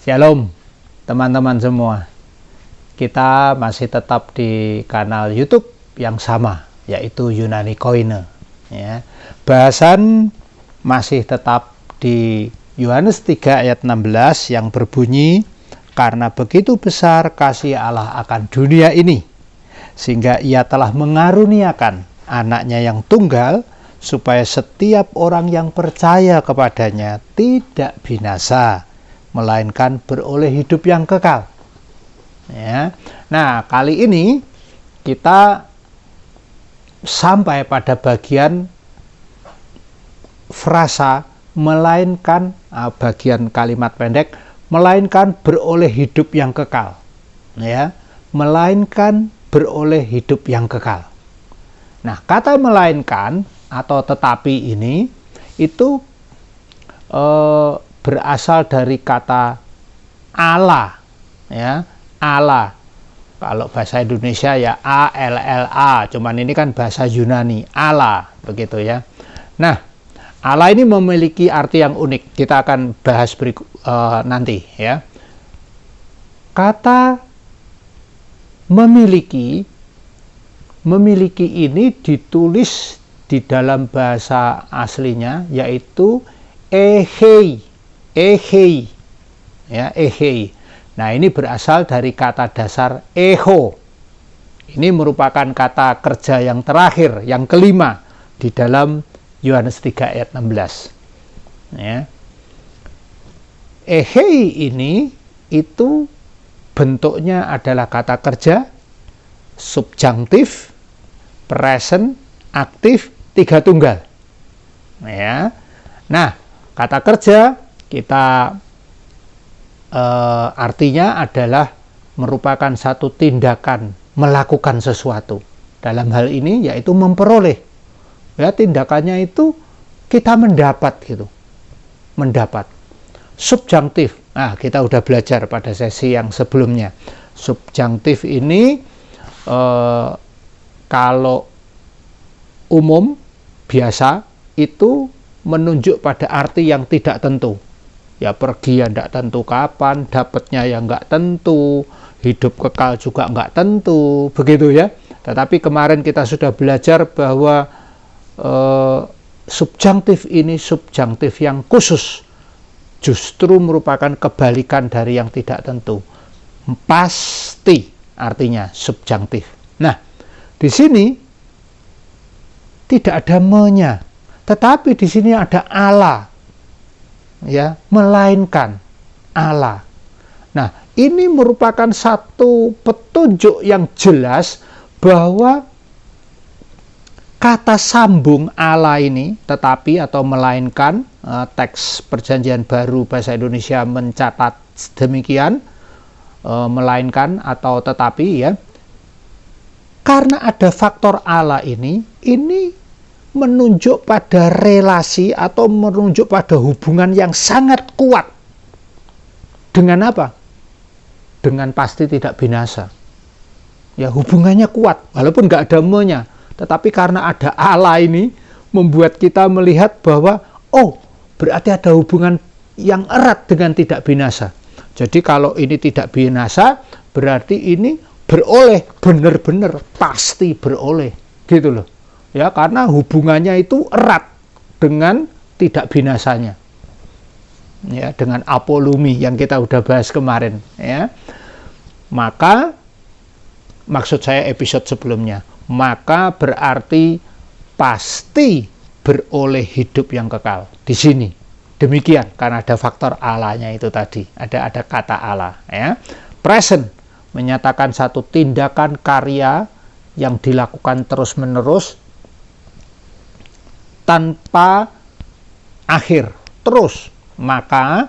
Shalom teman-teman semua. Kita masih tetap di kanal YouTube yang sama, yaitu Yunani Koine. Ya. Bahasan masih tetap di Yohanes 3 ayat 16 yang berbunyi, karena begitu besar kasih Allah akan dunia ini, sehingga ia telah mengaruniakan anaknya yang tunggal, supaya setiap orang yang percaya kepadanya tidak binasa, melainkan beroleh hidup yang kekal. Ya. Nah, kali ini kita sampai pada bagian frasa melainkan, bagian kalimat pendek, melainkan beroleh hidup yang kekal. Ya, melainkan beroleh hidup yang kekal. Nah, kata melainkan atau tetapi ini itu berasal dari kata Allah, ya, Allah. Kalau bahasa Indonesia ya A-L-L-A, cuman ini kan bahasa Yunani, Allah, begitu ya. Nah, Allah ini memiliki arti yang unik. Kita akan bahas nanti ya. Kata memiliki ini ditulis di dalam bahasa aslinya yaitu ehei, ya, ehei. Nah, ini berasal dari kata dasar eho. Ini merupakan kata kerja yang terakhir, yang kelima di dalam Yohanes 3 ayat 16. Ya. Ehei ini itu bentuknya adalah kata kerja subjunktif, present, aktif, tiga tunggal. Ya. Nah, kata kerja kita artinya adalah merupakan satu tindakan melakukan sesuatu. Dalam hal ini yaitu memperoleh. Ya, tindakannya itu kita mendapat gitu. Mendapat. Subjunktif. Nah, kita udah belajar pada sesi yang sebelumnya. Subjunktif ini kalau umum biasa itu menunjuk pada arti yang tidak tentu. Ya, pergi yang tidak tentu kapan, dapatnya yang nggak tentu, hidup kekal juga nggak tentu, begitu ya. Tetapi kemarin kita sudah belajar bahwa subjunktif ini subjunktif yang khusus, justru merupakan kebalikan dari yang tidak tentu. Pasti artinya subjunktif. Nah, di sini tidak ada me-nya, tetapi di sini ada Allah. Ya, melainkan Allah. Nah, ini merupakan satu petunjuk yang jelas bahwa kata sambung Allah ini, tetapi atau melainkan, teks Perjanjian Baru bahasa Indonesia mencatat demikian, melainkan atau tetapi ya. Karena ada faktor Allah ini menunjuk pada relasi atau menunjuk pada hubungan yang sangat kuat. Dengan apa? Dengan pasti tidak binasa. Ya, hubungannya kuat, walaupun nggak ada me-nya. Tetapi karena ada Allah ini, membuat kita melihat bahwa, oh, berarti ada hubungan yang erat dengan tidak binasa. Jadi kalau ini tidak binasa, berarti ini beroleh, benar-benar pasti beroleh. Gitu loh. Ya, karena hubungannya itu erat dengan tidak binasanya. Ya, dengan apolumi yang kita udah bahas kemarin, ya. Maka maksud saya episode sebelumnya, maka berarti pasti beroleh hidup yang kekal. Di sini demikian, karena ada faktor Allahnya itu tadi, ada kata Allah, ya. Present menyatakan satu tindakan karya yang dilakukan terus-menerus tanpa akhir, terus. Maka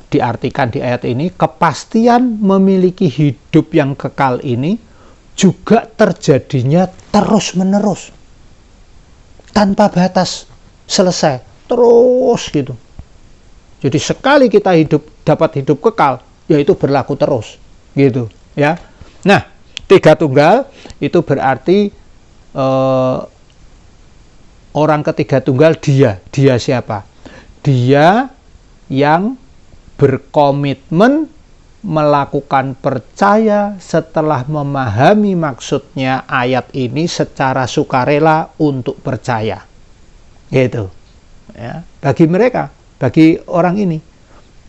diartikan di ayat ini, kepastian memiliki hidup yang kekal ini juga terjadinya terus-menerus, tanpa batas, selesai, terus gitu. Jadi sekali kita dapat hidup kekal, yaitu berlaku terus, gitu ya. Nah, tiga tunggal itu berarti orang ketiga tunggal dia siapa? Dia yang berkomitmen melakukan percaya setelah memahami maksudnya ayat ini secara sukarela untuk percaya. Gitu. Ya, bagi mereka, bagi orang ini,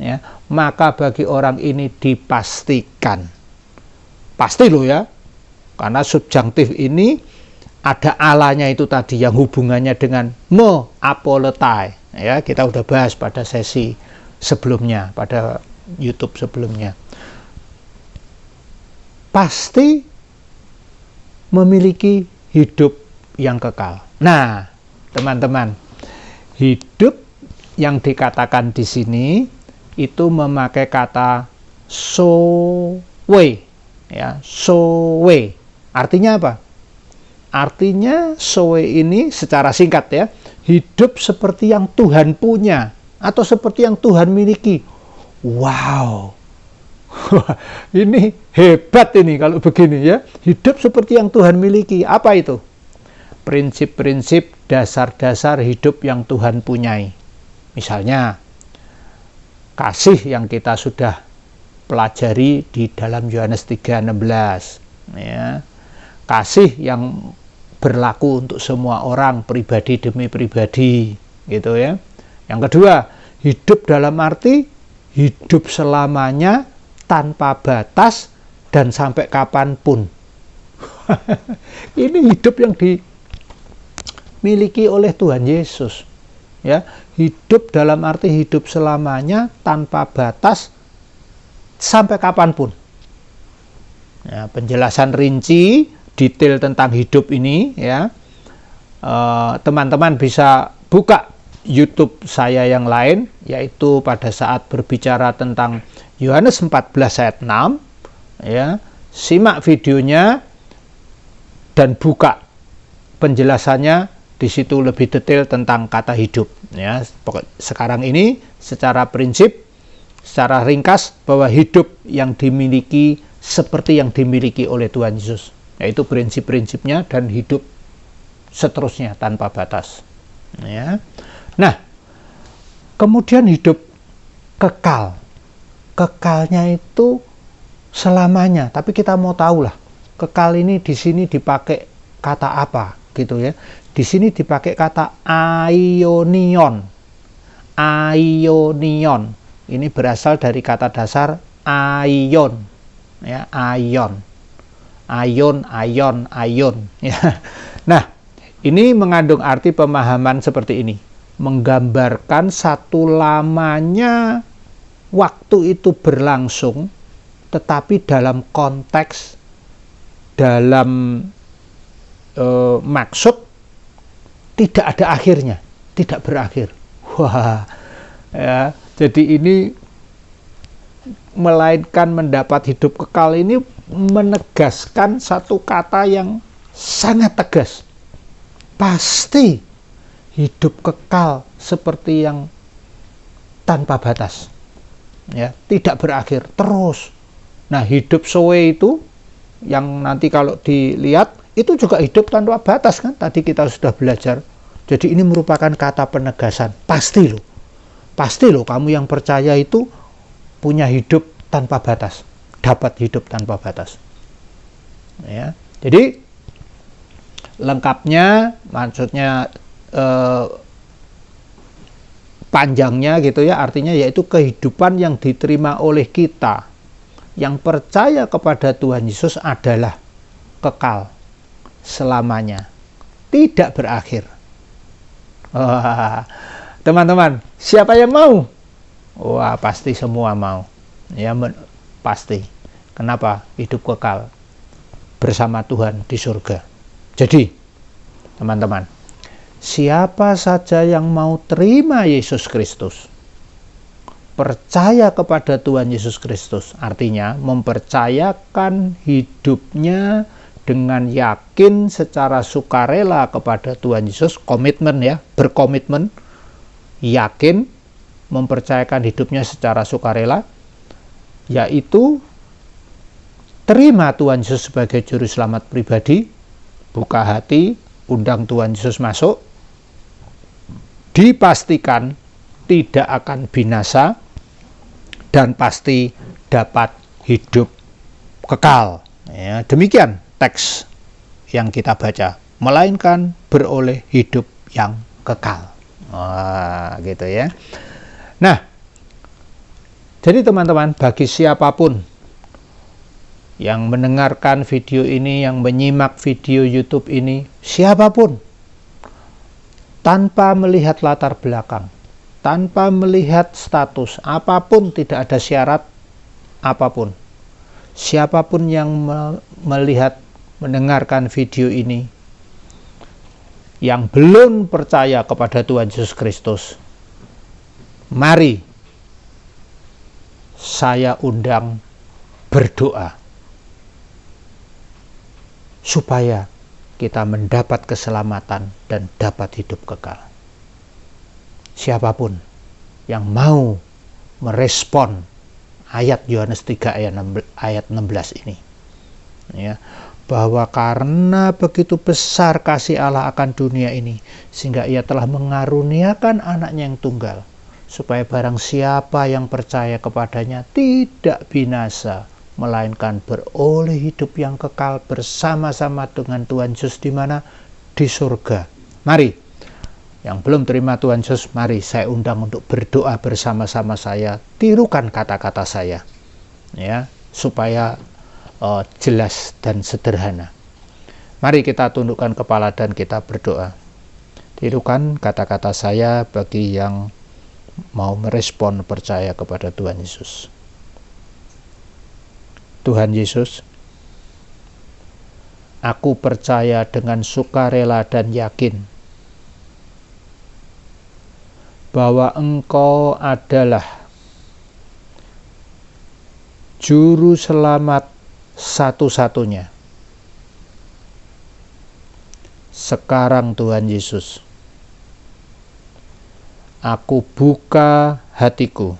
ya, maka bagi orang ini dipastikan. Pasti loh ya. Karena subjunktif ini ada alanya itu tadi yang hubungannya dengan me apoletai. Ya, kita udah bahas pada sesi sebelumnya, pada YouTube sebelumnya. Pasti memiliki hidup yang kekal. Nah, teman-teman, hidup yang dikatakan di sini itu memakai kata sowe, ya, sowe. Artinya apa? Artinya sowe ini secara singkat ya, hidup seperti yang Tuhan punya atau seperti yang Tuhan miliki. Wow. Ini hebat ini kalau begini ya. Hidup seperti yang Tuhan miliki. Apa itu? Prinsip-prinsip dasar-dasar hidup yang Tuhan punyai. Misalnya, kasih yang kita sudah pelajari di dalam Yohanes 3:16. Ya. Kasih yang berlaku untuk semua orang, pribadi demi pribadi. Gitu ya. Yang kedua, hidup dalam arti hidup selamanya, tanpa batas dan sampai kapanpun. Ini hidup yang dimiliki oleh Tuhan Yesus. Ya, hidup dalam arti hidup selamanya tanpa batas sampai kapanpun. Ya, penjelasan rinci detail tentang hidup ini ya, teman-teman bisa buka YouTube saya yang lain, yaitu pada saat berbicara tentang Yohanes 14 ayat 6, ya, simak videonya dan buka penjelasannya, di situ lebih detail tentang kata hidup. Ya, sekarang ini secara prinsip, secara ringkas bahwa hidup yang dimiliki seperti yang dimiliki oleh Tuhan Yesus, yaitu prinsip-prinsipnya dan hidup seterusnya tanpa batas. Ya. Nah, kemudian hidup kekal. Kekalnya itu selamanya, tapi kita mau tahu lah, kekal ini di sini dipakai kata apa gitu ya. Di sini dipakai kata aionion. Aionion. Ini berasal dari kata dasar aion. Ya, aion. Aion, aion, aion ya. Nah, ini mengandung arti pemahaman seperti ini. Menggambarkan satu lamanya waktu itu berlangsung, tetapi dalam konteks, dalam maksud tidak ada akhirnya, tidak berakhir. Wah, ya, jadi ini melainkan mendapat hidup kekal ini menegaskan satu kata yang sangat tegas. Pasti hidup kekal seperti yang tanpa batas. Ya, tidak berakhir terus. Nah, hidup sowe itu yang nanti kalau dilihat itu juga hidup tanpa batas kan, tadi kita sudah belajar. Jadi ini merupakan kata penegasan, pasti loh kamu yang percaya itu punya hidup tanpa batas, dapat hidup tanpa batas. Ya, jadi lengkapnya maksudnya panjangnya gitu ya, artinya yaitu kehidupan yang diterima oleh kita yang percaya kepada Tuhan Yesus adalah kekal selamanya, tidak berakhir. Teman-teman, siapa yang mau? Wah, pasti semua mau ya, pasti. Kenapa? Hidup kekal bersama Tuhan di surga. Jadi teman-teman, siapa saja yang mau terima Yesus Kristus, percaya kepada Tuhan Yesus Kristus, artinya mempercayakan hidupnya dengan yakin secara sukarela kepada Tuhan Yesus, komitmen ya, berkomitmen, yakin, mempercayakan hidupnya secara sukarela, yaitu terima Tuhan Yesus sebagai juru selamat pribadi, buka hati, undang Tuhan Yesus masuk, dipastikan tidak akan binasa dan pasti dapat hidup kekal. Ya, demikian teks yang kita baca, melainkan beroleh hidup yang kekal. Wah, gitu ya. Nah, jadi teman-teman, bagi siapapun yang mendengarkan video ini, yang menyimak video YouTube ini, siapapun, tanpa melihat latar belakang, tanpa melihat status, apapun, tidak ada syarat apapun. Siapapun yang melihat, mendengarkan video ini, yang belum percaya kepada Tuhan Yesus Kristus, mari saya undang berdoa supaya kita mendapat keselamatan dan dapat hidup kekal. Siapapun yang mau merespon ayat Yohanes 3 ayat 16 ini, ya, bahwa karena begitu besar kasih Allah akan dunia ini, sehingga ia telah mengaruniakan anaknya yang tunggal, supaya barang siapa yang percaya kepadanya tidak binasa, melainkan beroleh hidup yang kekal bersama-sama dengan Tuhan Yesus di mana? Di surga. Mari, yang belum terima Tuhan Yesus, mari saya undang untuk berdoa bersama-sama saya. Tirukan kata-kata saya, ya, supaya jelas dan sederhana. Mari kita tundukkan kepala dan kita berdoa. Tirukan kata-kata saya bagi yang mau merespon percaya kepada Tuhan Yesus. Tuhan Yesus, aku percaya dengan sukarela dan yakin bahwa Engkau adalah Juru Selamat satu-satunya. Sekarang Tuhan Yesus, aku buka hatiku.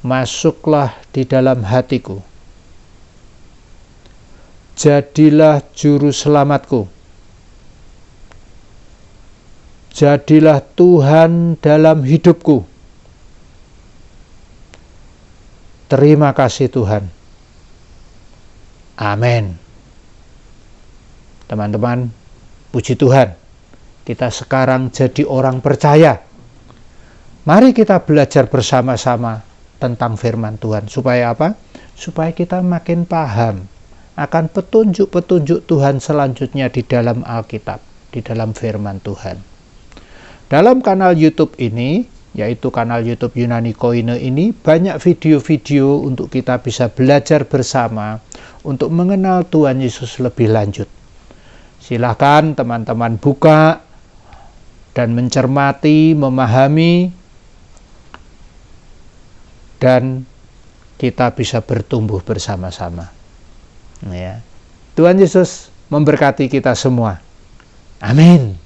Masuklah di dalam hatiku. Jadilah juru selamatku. Jadilah Tuhan dalam hidupku. Terima kasih Tuhan. Amin. Teman-teman, puji Tuhan, kita sekarang jadi orang percaya. Mari kita belajar bersama-sama tentang firman Tuhan. Supaya apa? Supaya kita makin paham akan petunjuk-petunjuk Tuhan selanjutnya di dalam Alkitab, di dalam firman Tuhan. Dalam kanal YouTube ini, yaitu kanal YouTube Yunani Koine ini, banyak video-video untuk kita bisa belajar bersama untuk mengenal Tuhan Yesus lebih lanjut. Silahkan teman-teman buka dan mencermati, memahami, dan kita bisa bertumbuh bersama-sama. Ya. Tuhan Yesus memberkati kita semua. Amin.